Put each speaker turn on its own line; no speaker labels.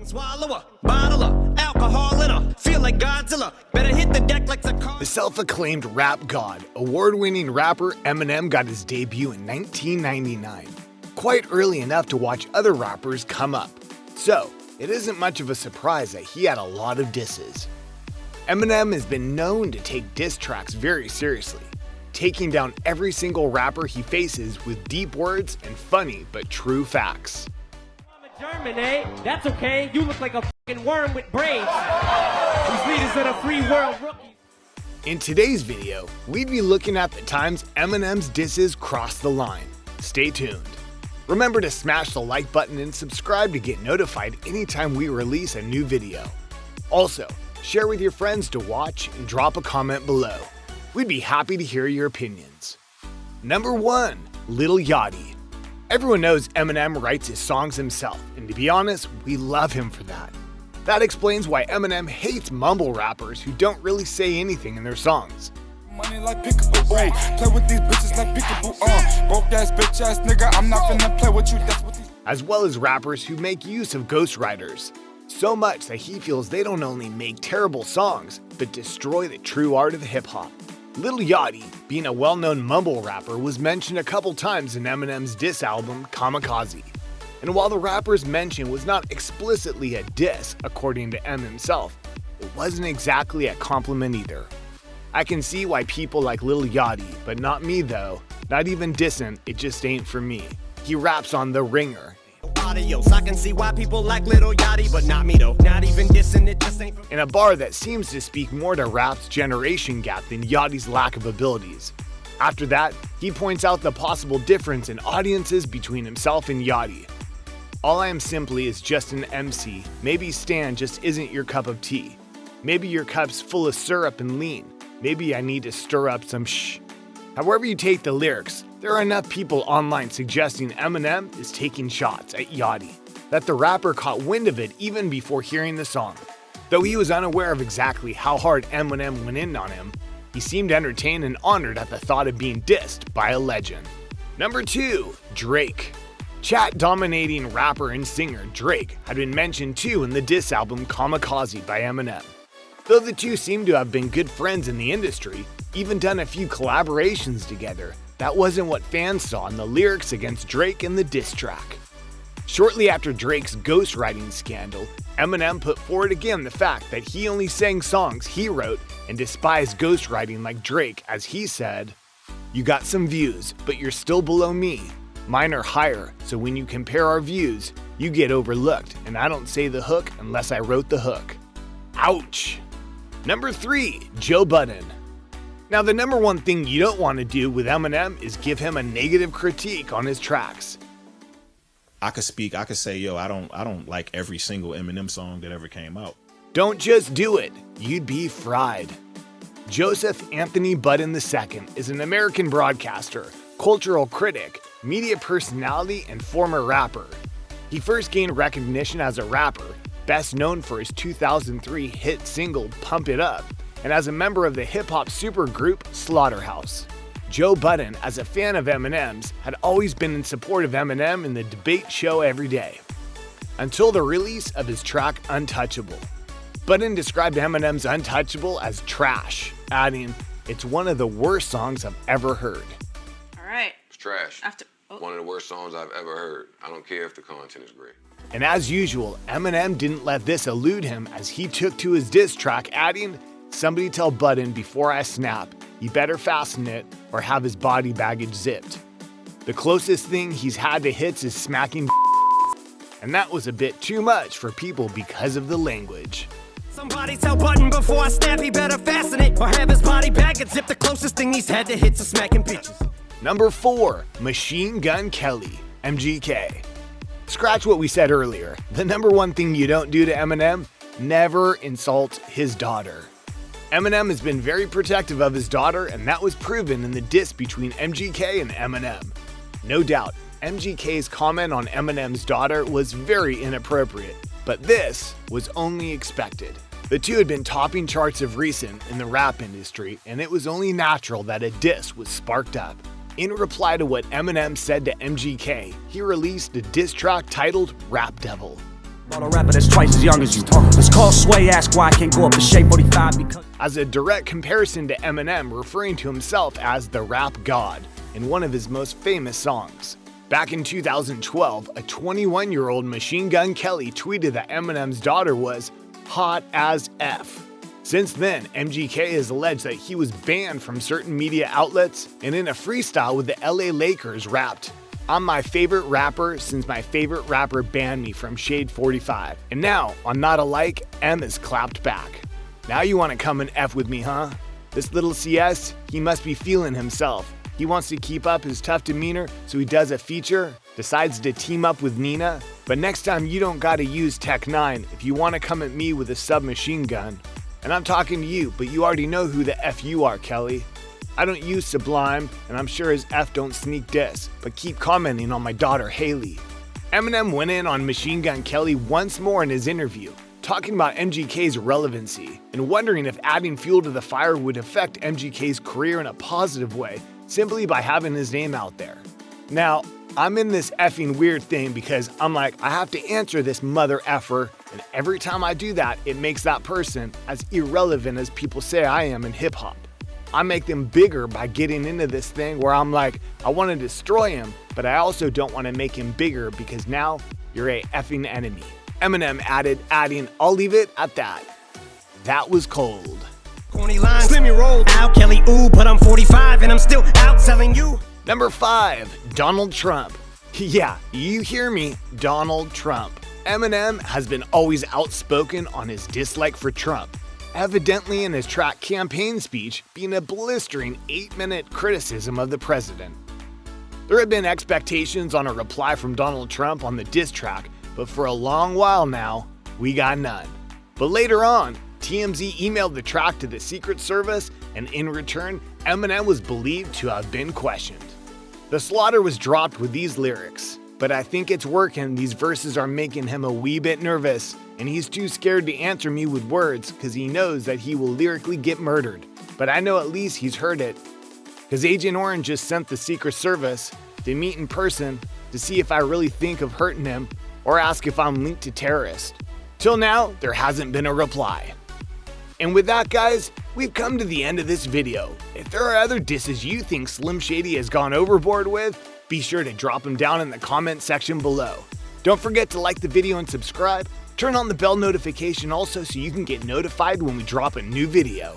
Swallow a bottle of alcohol in her, feel like Godzilla. Better hit the deck like the car.
The self-acclaimed rap god, award-winning rapper Eminem got his debut in 1999, quite early enough to watch other rappers come up. So, it isn't much of a surprise that he had a lot of disses. Eminem has been known to take diss tracks very seriously, taking down every single rapper he faces with deep words and funny but true facts.
German, eh? That's okay. You look like a fucking worm with braids. These leaders are the free world rookies.
In today's video, we'd be looking at the times Eminem's disses crossed the line. Stay tuned. Remember to smash the like button and subscribe to get notified anytime we release a new video. Also, share with your friends to watch and drop a comment below. We'd be happy to hear your opinions. Number 1. Lil Yachty. Everyone knows Eminem writes his songs himself, and to be honest, we love him for that. That explains why Eminem hates mumble rappers who don't really say anything in their songs.
Money like peekaboo, play with these bitches like peekaboo, broke ass bitch ass nigga, I'm not finna play with you, that's what these.
As well as rappers who make use of ghostwriters. So much that he feels they don't only make terrible songs, but destroy the true art of hip-hop. Lil Yachty, being a well-known mumble rapper, was mentioned a couple times in Eminem's diss album, Kamikaze. And while the rapper's mention was not explicitly a diss, according to M himself, it wasn't exactly a compliment either. I can see why people like Lil Yachty, but not me though. Not even dissing, it just ain't for me. He raps on The Ringer.
Adios. I can see why people like Lil Yachty, but not me though. Not even dissing, it just ain't for me.
In a bar that seems to speak more to rap's generation gap than Yachty's lack of abilities. After that, he points out the possible difference in audiences between himself and Yachty. All I am simply is just an MC. Maybe Stan just isn't your cup of tea. Maybe your cup's full of syrup and lean. Maybe I need to stir up some shh. However you take the lyrics, there are enough people online suggesting Eminem is taking shots at Yachty, that the rapper caught wind of it even before hearing the song. Though he was unaware of exactly how hard Eminem went in on him, he seemed entertained and honored at the thought of being dissed by a legend. Number 2. Drake. Chat-dominating rapper and singer Drake had been mentioned too in the diss album Kamikaze by Eminem. Though the two seem to have been good friends in the industry, even done a few collaborations together, that wasn't what fans saw in the lyrics against Drake in the diss track. Shortly after Drake's ghostwriting scandal, Eminem put forward again the fact that he only sang songs he wrote and despised ghostwriting like Drake, as he said, "You got some views, but you're still below me. Mine are higher, so when you compare our views, you get overlooked, and I don't say the hook unless I wrote the hook." Ouch! Number 3. Joe Budden. Now, the number one thing you don't want to do with Eminem is give him a negative critique on his tracks.
I could say, yo, I don't like every single Eminem song that ever came out.
Don't just do it, you'd be fried. Joseph Anthony Budden II is an American broadcaster, cultural critic, media personality, and former rapper. He first gained recognition as a rapper, best known for his 2003 hit single Pump It Up, and as a member of the hip-hop supergroup Slaughterhouse. Joe Budden, as a fan of Eminem's, had always been in support of Eminem in the debate show every day, until the release of his track Untouchable. Budden described Eminem's Untouchable as trash, adding, "It's one of the worst songs I've ever heard."
All right.
It's trash.
Oh.
One of the worst songs I've ever heard. I don't care if the content is great.
And as usual, Eminem didn't let this elude him as he took to his diss track, adding, "Somebody tell Budden before I snap, he better fasten it or have his body baggage zipped." The closest thing he's had to hits is smacking and that was a bit too much for people because of the language.
Somebody tell Button before I snap, he better fasten it or have his body baggage zip. The closest thing he's had to hits is smacking bitches.
Number 4. Machine Gun Kelly, MGK. Scratch what we said earlier. The number one thing you don't do to Eminem, never insult his daughter. Eminem has been very protective of his daughter, and that was proven in the diss between MGK and Eminem. No doubt, MGK's comment on Eminem's daughter was very inappropriate, but this was only expected. The two had been topping charts of recent in the rap industry, and it was only natural that a diss was sparked up. In reply to what Eminem said to MGK, he released a diss track titled Rap Devil.
A rapper that's twice as young as you. Let's call Sway, ask why I can't go up to Shea 45 because
as a direct comparison to Eminem, referring to himself as the rap god in one of his most famous songs. Back in 2012, a 21-year-old Machine Gun Kelly tweeted that Eminem's daughter was hot as F. Since then, MGK has alleged that he was banned from certain media outlets and in a freestyle with the LA Lakers rapped, "I'm my favorite rapper since my favorite rapper banned me from Shade 45. And now, on Not Alike, M has clapped back. Now you want to come and F with me, huh? This little CS, he must be feeling himself. He wants to keep up his tough demeanor, so he does a feature, decides to team up with Nina. But next time you don't gotta use Tech 9 if you want to come at me with a submachine gun. And I'm talking to you, but you already know who the F you are, Kelly. I don't use Sublime, and I'm sure his F don't sneak diss, but keep commenting on my daughter Haley." Eminem went in on Machine Gun Kelly once more in his interview, talking about MGK's relevancy and wondering if adding fuel to the fire would affect MGK's career in a positive way simply by having his name out there. Now, I'm in this effing weird thing because I'm like, I have to answer this mother effer, and every time I do that, it makes that person as irrelevant as people say I am in hip hop. I make them bigger by getting into this thing where I'm like, I want to destroy him, but I also don't want to make him bigger because now you're a effing enemy. Eminem adding, I'll leave it at that. That was cold.
Corny lines, slim your roll out, Kelly, ooh, but I'm 45 and I'm still out selling you.
Number 5, Donald Trump. Yeah, you hear me, Donald Trump. Eminem has been always outspoken on his dislike for Trump, evidently in his track campaign speech being a blistering 8-minute criticism of the president. There have been expectations on a reply from Donald Trump on the diss track, but for a long while now, we got none. But later on, TMZ emailed the track to the Secret Service, and in return, Eminem was believed to have been questioned. The slaughter was dropped with these lyrics, but I think it's working. These verses are making him a wee bit nervous, and he's too scared to answer me with words because he knows that he will lyrically get murdered. But I know at least he's heard it, because Agent Orange just sent the Secret Service to meet in person to see if I really think of hurting him or ask if I'm linked to terrorists. Till now, there hasn't been a reply. And with that, guys, we've come to the end of this video. If there are other disses you think Slim Shady has gone overboard with, be sure to drop them down in the comment section below. Don't forget to like the video and subscribe. Turn on the bell notification also so you can get notified when we drop a new video.